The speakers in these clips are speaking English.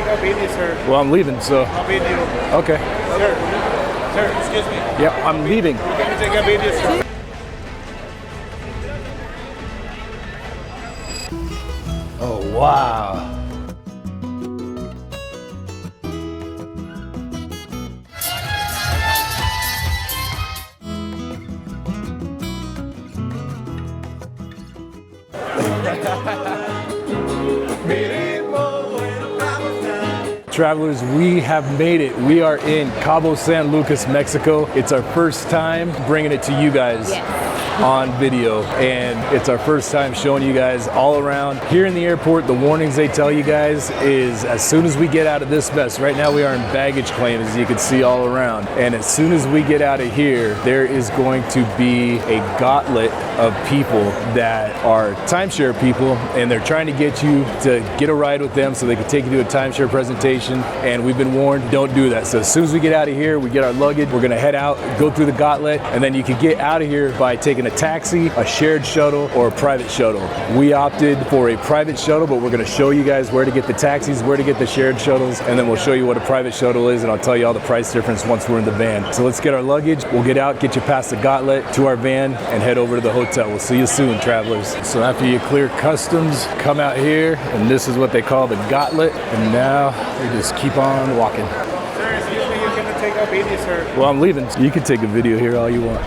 take a video, sir. Well, I'm leaving, so. A video. Okay. Sir, excuse me. Yep, I'm leaving. Can you take a video, sir? Oh, wow. Travelers, we have made it. We are in Cabo San Lucas, Mexico. It's our first time bringing it to you guys on video, and it's our first time showing you guys all around. Here in the airport, the warnings they tell you guys is as soon as we get out of this mess, right now we are in baggage claim, as you can see all around, and as soon as we get out of here, there is going to be a gauntlet of people that are timeshare people, and they're trying to get you to get a ride with them so they can take you to a timeshare presentation, and we've been warned, don't do that. So as soon as we get out of here, we get our luggage, we're gonna head out, go through the gauntlet, and then you can get out of here by taking a taxi, a shared shuttle, or a private shuttle. We opted for a private shuttle, but we're gonna show you guys where to get the taxis, where to get the shared shuttles, and then we'll show you what a private shuttle is, and I'll tell you all the price difference once we're in the van. So let's get our luggage, we'll get out, get you past the gauntlet to our van, and head over to the hotel. We'll see you soon, travelers. So after you clear customs, come out here, and this is what they call the gauntlet, and now we just keep on walking. Sir, excuse me, you can take a video, sir. Well, I'm leaving. You can take a video here all you want.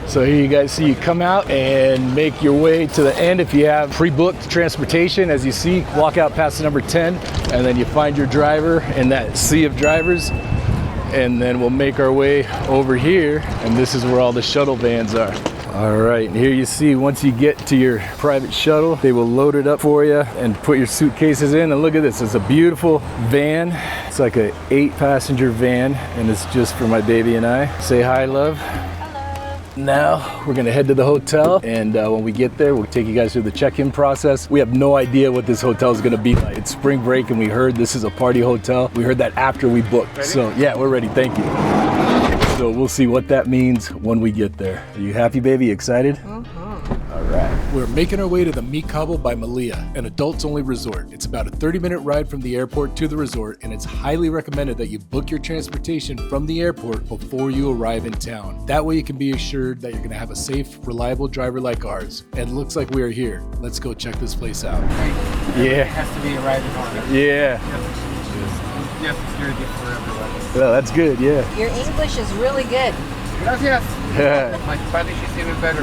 So here you guys see you come out and make your way to the end if you have pre-booked transportation. As you see, walk out past the number 10, and then you find your driver in that sea of drivers. And then we'll make our way over here, and this is where all the shuttle vans are. All right, and here you see, once you get to your private shuttle, they will load it up for you and put your suitcases in. And look at this, it's a beautiful van. It's like an 8-passenger van, and it's just for my baby and I. Say hi, love. Now we're gonna head to the hotel, and when we get there, we'll take you guys through the check-in process. We have no idea what this hotel is gonna be like. It's spring break, and we heard this is a party hotel. We heard that after we booked. Ready? So yeah, we're ready, thank you. So we'll see what that means when we get there. Are you happy, baby? Excited? All right. We're making our way to the ME Cabo by Melia, an adults-only resort. It's about a 30-minute ride from the airport to the resort, and it's highly recommended that you book your transportation from the airport before you arrive in town. That way you can be assured that you're going to have a safe, reliable driver like ours. And it looks like we are here. Let's go check this place out. Right. Yeah. It has to be arriving on. Yeah. Yes, security for everybody. Well, that's good, yeah. Your English is really good. Gracias. My Spanish is even better.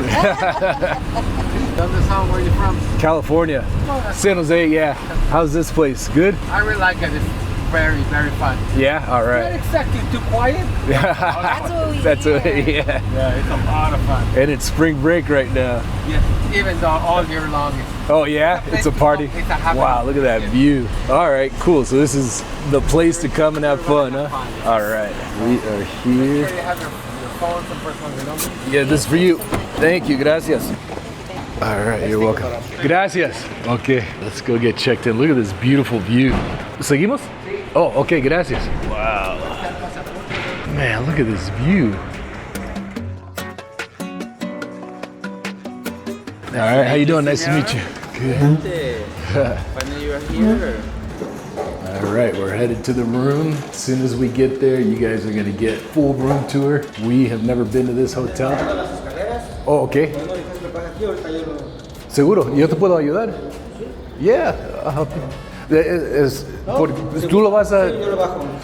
Where are you from? California. San Jose, yeah. How's this place? Good? I really like it. It's very, very fun. Yeah, all Not right. exactly too quiet. That's what we That's hear. yeah. Yeah, it's a lot of fun. And it's spring break right now. Yeah, even though all year long. Oh yeah, it's a party. It's a happy Wow, look at that view. All right, cool. So this is the place to come and have fun, huh? All right, we are here. You have your phones and personal belongings. Yeah, this is for you. Thank you, gracias. All right, you're welcome. Gracias. Okay, let's go get checked in. Look at this beautiful view. ¿Seguimos? Oh, okay, gracias. Wow. Man, look at this view. All right, how you doing? Nice to meet you. Good. When you are here. All right, we're headed to the room. As soon as we get there, you guys are gonna get full room tour. We have never been to this hotel. Oh, okay. Seguro, ¿yo te puedo ayudar? Yeah, I'll help you. ¿Tú lo vas a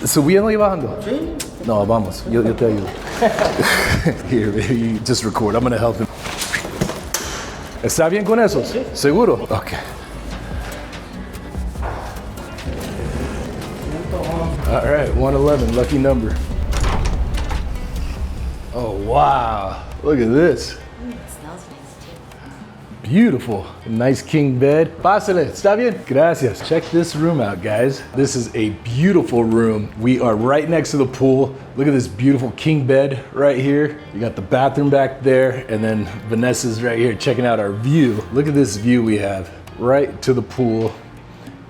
subiendo y bajando? Sí. No, vamos, yo te ayudo. Here, baby, you just record. I'm gonna help him. ¿Está bien con esos? Sí. ¿Seguro? Okay. All right, 111, lucky number. Oh, wow. Look at this. It smells nice too. Beautiful. Nice king bed. Pásale, ¿está bien? Gracias. Check this room out, guys. This is a beautiful room. We are right next to the pool. Look at this beautiful king bed right here. You got the bathroom back there, and then Vanessa's right here checking out our view. Look at this view we have right to the pool,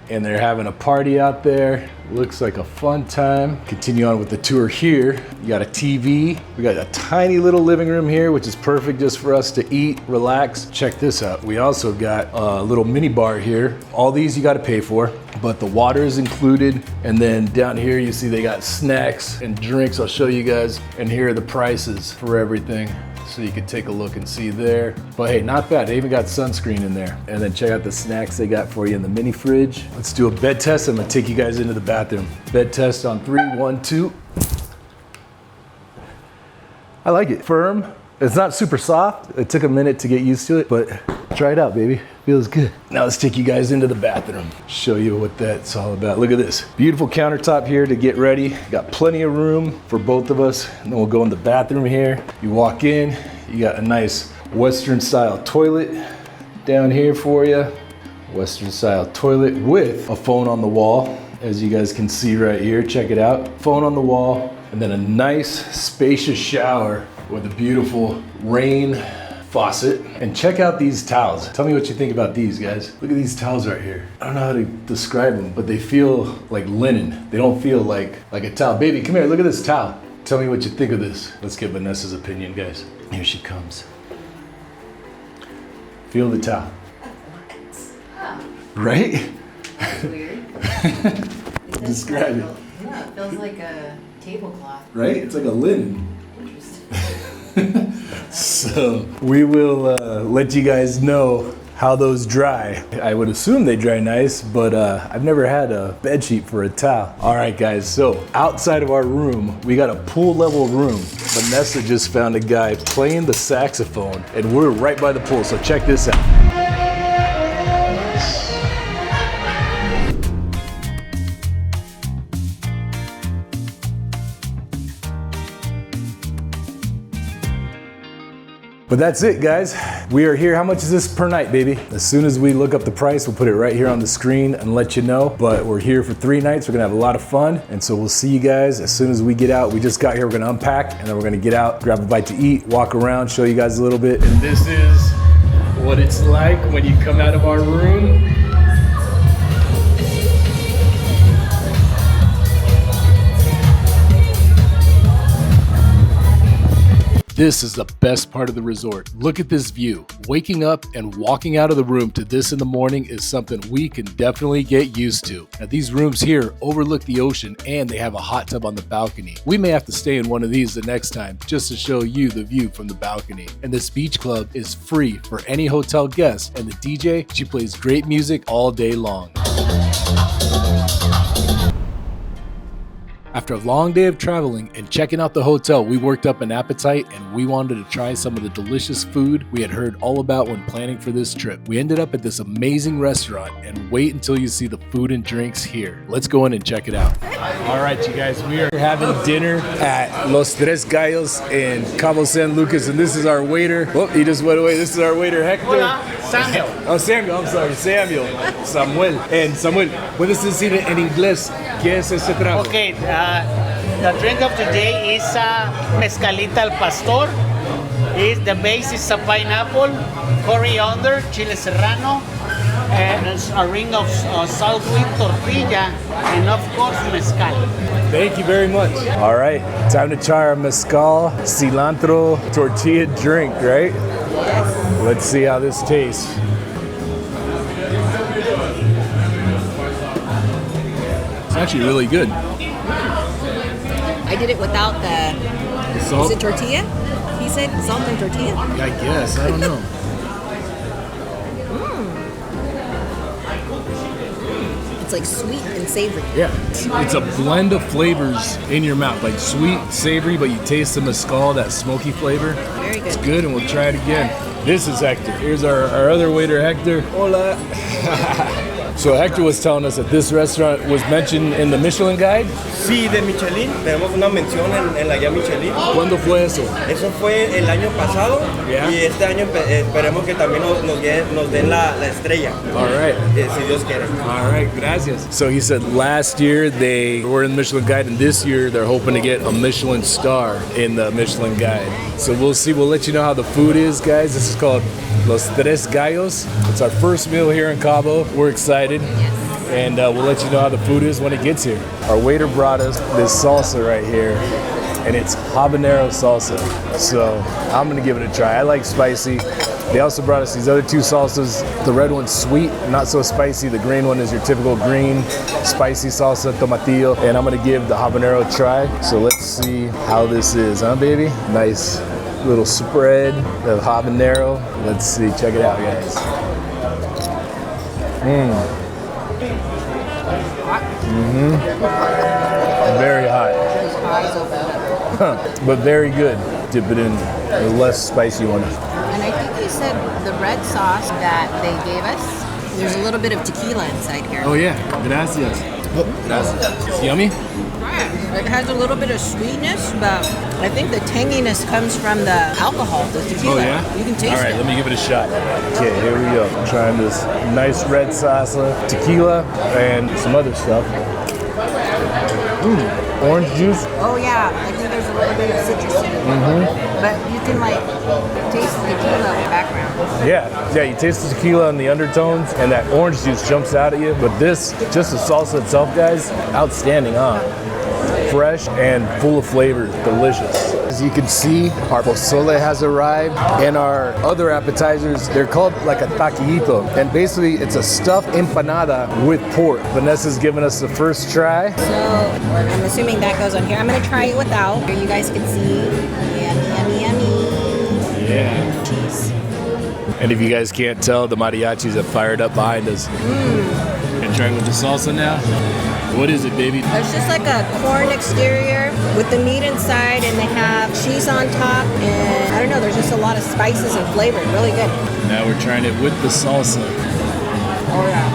and they're having a party out there. Looks like a fun time. Continue on with the tour here. You got a TV. We got a tiny little living room here, which is perfect just for us to eat, relax. Check this out. We also got a little mini bar here. All these you got to pay for, but the water is included. And then down here you see they got snacks and drinks. I'll show you guys. And here are the prices for everything. So you can take a look and see there. But hey, not bad. They even got sunscreen in there. And then check out the snacks they got for you in the mini fridge. Let's do a bed test. I'm gonna take you guys into the bathroom. Bed test on 3, 1, 2. I like it. Firm. It's not super soft. It took a minute to get used to it, but try it out, baby. Feels good. Now let's take you guys into the bathroom. Show you what that's all about. Look at this. Beautiful countertop here to get ready. Got plenty of room for both of us. And then we'll go in the bathroom here. You walk in, you got a nice Western style toilet down here for you. Western style toilet with a phone on the wall, as you guys can see right here. Check it out. Phone on the wall, and then a nice spacious shower with a beautiful rain faucet. And check out these towels. Tell me what you think about these, guys. Look at these towels right here. I don't know how to describe them, but they feel like linen. They don't feel like a towel. Baby, come here, look at this towel. Tell me what you think of this. Let's get Vanessa's opinion, guys. Here she comes. Feel the towel. Right? That's weird. Describe it. Yeah, it feels like a tablecloth. Right? It's like a linen. Interesting. So we will let you guys know how those dry. I would assume they dry nice, but I've never had a bed sheet for a towel. All right, guys, so outside of our room, we got a pool level room. Vanessa just found a guy playing the saxophone, and we're right by the pool, so check this out. But that's it, guys. We are here. How much is this per night, baby? As soon as we look up the price, we'll put it right here on the screen and let you know. But we're here for 3 nights. We're gonna have a lot of fun. And so we'll see you guys as soon as we get out. We just got here, we're gonna unpack, and then we're gonna get out, grab a bite to eat, walk around, show you guys a little bit. And this is what it's like when you come out of our room. This is the best part of the resort. Look at this view. Waking up and walking out of the room to this in the morning is something we can definitely get used to. Now these rooms here overlook the ocean and they have a hot tub on the balcony. We may have to stay in one of these the next time just to show you the view from the balcony. And this beach club is free for any hotel guest, and the DJ, she plays great music all day long. After a long day of traveling and checking out the hotel, we worked up an appetite and we wanted to try some of the delicious food we had heard all about when planning for this trip. We ended up at this amazing restaurant, and wait until you see the food and drinks here. Let's go in and check it out. All right, you guys, we are having dinner at Los Tres Gallos in Cabo San Lucas, and this is our waiter. Oh, he just went away. This is our waiter, Hector. Hola, Samuel. Oh, Samuel, I'm sorry, Samuel. Samuel. And Samuel, ¿puedes decir en inglés qué es ese trago? Okay, the drink of the day is Mezcalita Al Pastor. The base is a pineapple, coriander, chile serrano, and a ring of saltwing tortilla, and of course mezcal. Thank you very much. All right, time to try our mezcal, cilantro, tortilla drink, right? Let's see how this tastes. It's actually really good. I did it without the Salt? is it tortilla? He said salt and tortilla. I guess, I don't know. It's like sweet and savory. Yeah, it's a blend of flavors in your mouth, like sweet, savory, but you taste the mezcal, that smoky flavor. Very good. It's good, and we'll try it again. This is Hector. Here's our other waiter, Hector. Hola. So Hector was telling us that this restaurant was mentioned in the Michelin guide. Sí, de Michelin. Tenemos una mención en la guía Michelin. ¿Cuándo fue eso? Eso fue el año pasado. Yeah. Y este año esperemos que también nos den la estrella. All right. Si Dios quiere. All right, gracias. So he said last year they were in the Michelin guide, and this year they're hoping to get a Michelin star in the Michelin guide. So we'll see. We'll let you know how the food is, guys. This is called Los Tres Gallos. It's our first meal here in Cabo. We're excited. Yes. and we'll let you know how the food is when it gets here. Our waiter brought us this salsa right here, and it's habanero salsa. So I'm gonna give it a try. I like spicy. They also brought us these other two salsas. The red one's sweet, not so spicy. The green one is your typical green, spicy salsa, tomatillo. And I'm gonna give the habanero a try. So let's see how this is, huh, baby? Nice little spread of habanero. Let's see, check it out, guys. Very hot. But very good. Dip it in the less spicy one. And I think you said the red sauce that they gave us, there's a little bit of tequila inside here. Oh yeah, gracias. Gracias. Yummy? It has a little bit of sweetness, but I think the tanginess comes from the alcohol, the tequila. Oh yeah? You can taste All right, it. let me give it a shot. Okay, here we go. I'm trying this nice red salsa, tequila, and some other stuff. Orange juice. Oh yeah, I think there's a little bit of citrus in it. But you can like taste the tequila in the background. Yeah, you taste the tequila and the undertones, and that orange juice jumps out at you. But this, just the salsa itself, guys, outstanding, huh? Fresh and full of flavor, delicious. As you can see, our pozole has arrived, and our other appetizers, they're called like a taquito, and basically it's a stuffed empanada with pork. Vanessa's giving us the first try. So I'm assuming that goes on here. I'm gonna try it without. Here you guys can see. Yummy, yummy, yummy. Yeah. Cheese. And if you guys can't tell, the mariachis have fired up behind us. And try with the salsa now. What is it, baby? It's just like a corn exterior with the meat inside, and they have cheese on top, and I don't know, there's just a lot of spices and flavor. Really good. Now we're trying it with the salsa. Oh yeah.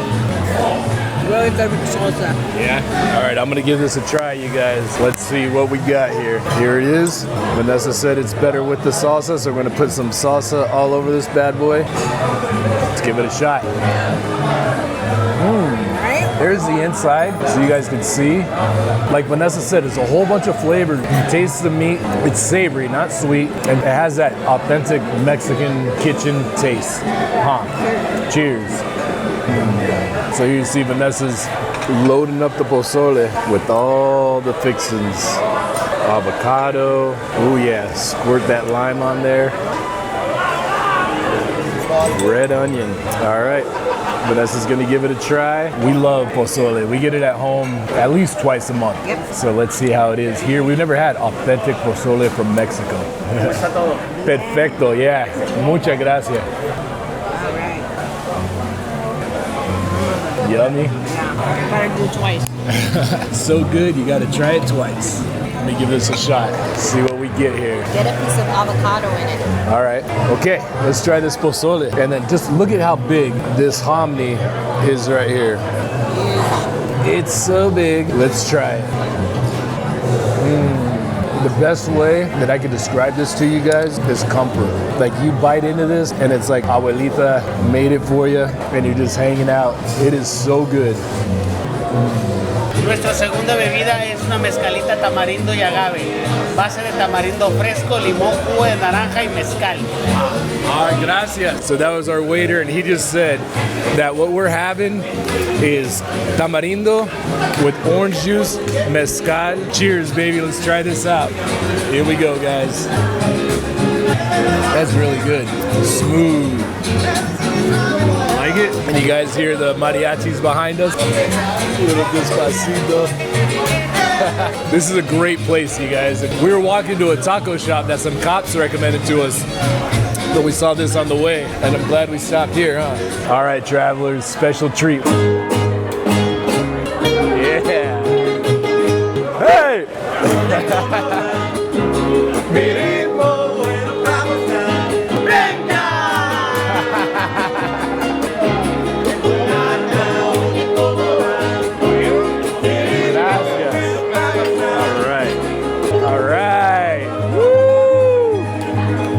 Really good with the salsa. Yeah? All right, I'm gonna give this a try, you guys. Let's see what we got here. Here it is. Vanessa said it's better with the salsa, so we're gonna put some salsa all over this bad boy. Let's give it a shot. There's the inside, so you guys can see. Like Vanessa said, it's a whole bunch of flavors. You taste the meat, it's savory, not sweet, and it has that authentic Mexican kitchen taste. Cheers. So you see Vanessa's loading up the pozole with all the fixings. Avocado, oh yeah, squirt that lime on there. Red onion, all right. Vanessa's gonna give it a try. We love pozole. We get it at home at least twice a month. Yep. So let's see how it is here. We've never had authentic pozole from Mexico. Perfecto, yeah. Muchas gracias. All right. Yummy. Yeah, gotta do it twice. So good, you gotta try it twice. Let me give this a shot. See what we get here. Get a piece of avocado in it. All right, okay, let's try this pozole. And then just look at how big this hominy is right here. It's so big. Let's try it. The best way that I could describe this to you guys is comfort. Like you bite into this and it's like abuelita made it for you and you're just hanging out. It is so good. Nuestra segunda bebida es una mezcalita tamarindo y agave. Base de tamarindo fresco, limón, jugo de naranja y mezcal. All right, gracias. So that was our waiter, and he just said that what we're having is tamarindo with orange juice, mezcal. Cheers, baby. Let's try this out. Here we go, guys. That's really good. Smooth. Like it? And you guys hear the mariachis behind us? A little despacito. This is a great place, you guys. We were walking to a taco shop that some cops recommended to us, but we saw this on the way, and I'm glad we stopped here, huh? All right, travelers, special treat. Yeah. Hey!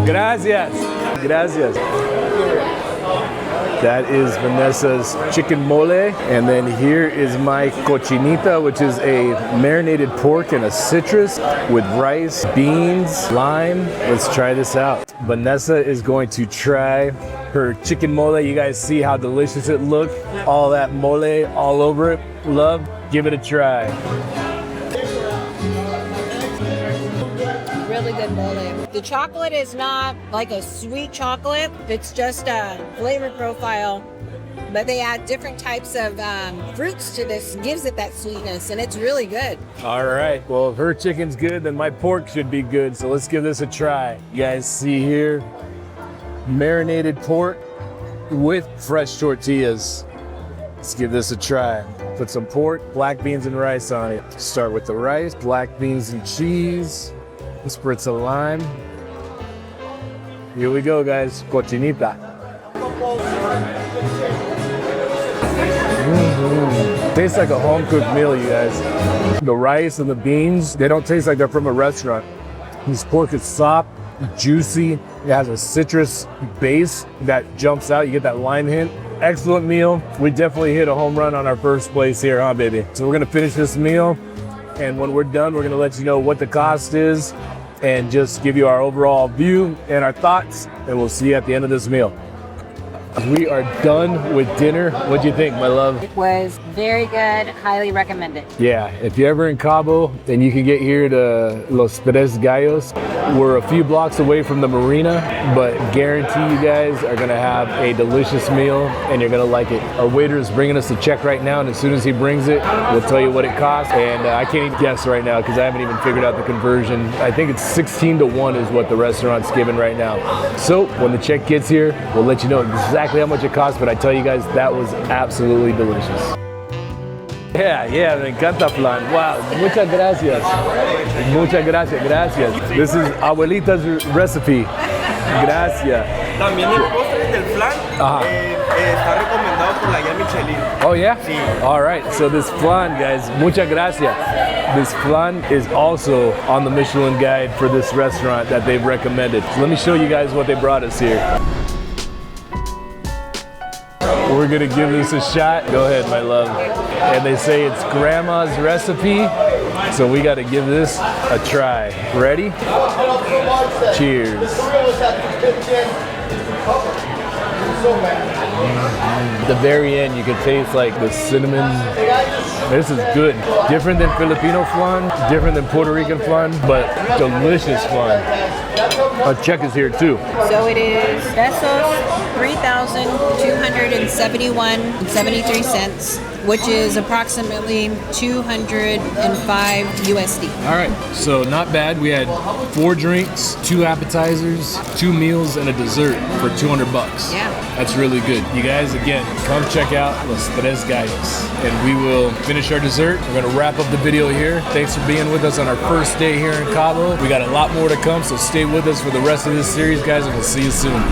Gracias. Gracias. That is Vanessa's chicken mole. And then here is my cochinita, which is a marinated pork and a citrus with rice, beans, lime. Let's try this out. Vanessa is going to try her chicken mole. You guys see how delicious it looked? All that mole all over it. Love, give it a try. Really good mole. The chocolate is not like a sweet chocolate. It's just a flavor profile. But they add different types of fruits to this, gives it that sweetness, and it's really good. All right, well, if her chicken's good, then my pork should be good. So let's give this a try. You guys see here, marinated pork with fresh tortillas. Let's give this a try. Put some pork, black beans, and rice on it. Start with the rice, black beans and cheese, a spritz of lime. Here we go, guys. Cochinita. Tastes like a home-cooked meal, you guys. The rice and the beans, they don't taste like they're from a restaurant. This pork is soft, juicy. It has a citrus base that jumps out. You get that lime hint. Excellent meal. We definitely hit a home run on our first place here, huh, baby? So we're gonna finish this meal, and when we're done, we're gonna let you know what the cost is and just give you our overall view and our thoughts, and we'll see you at the end of this meal. We are done with dinner. What do you think, my love? It was very good. Highly recommend it. Yeah, if you're ever in Cabo and you can get here to Los Tres Gallos, we're a few blocks away from the marina, but guarantee you guys are gonna have a delicious meal and you're gonna like it. Our waiter is bringing us a check right now, and as soon as he brings it, we'll tell you what it costs. And I can't even guess right now because I haven't even figured out the conversion. I think it's 16-1 is what the restaurant's giving right now. So when the check gets here, we'll let you know exactly how much it costs, but I tell you guys, that was absolutely delicious. Yeah, me encanta Flan. Wow, muchas gracias. Muchas gracias, gracias. This is abuelita's recipe. Gracias. También el postre del flan está recomendado por la guía Michelin. Oh yeah? Sí. All right, so this flan, guys, muchas gracias. This flan is also on the Michelin guide for this restaurant that they've recommended. So let me show you guys what they brought us here. We're gonna give this a shot. Go ahead, my love. And they say it's grandma's recipe, so we gotta give this a try. Ready? Cheers. At the very end, you can taste like the cinnamon. This is good. Different than Filipino flan, different than Puerto Rican flan, but delicious flan. Our check is here too. So it is pesos 3,271.73, which is approximately 205 USD. All right, so not bad. We had 4 drinks, 2 appetizers, 2 meals, and a dessert for $200. Yeah. That's really good. You guys, again, come check out Los Tres Gallos, and we will finish our dessert. We're gonna wrap up the video here. Thanks for being with us on our first day here in Cabo. We got a lot more to come, so stay with us for the rest of this series, guys, and we'll see you soon.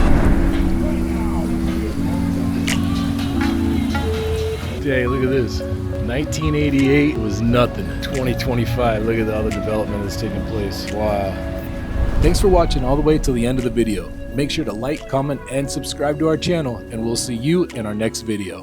Hey, look at this. 1988 was nothing. 2025, look at all the development that's taking place. Wow. Thanks for watching all the way till the end of the video. Make sure to like, comment, and subscribe to our channel, and we'll see you in our next video.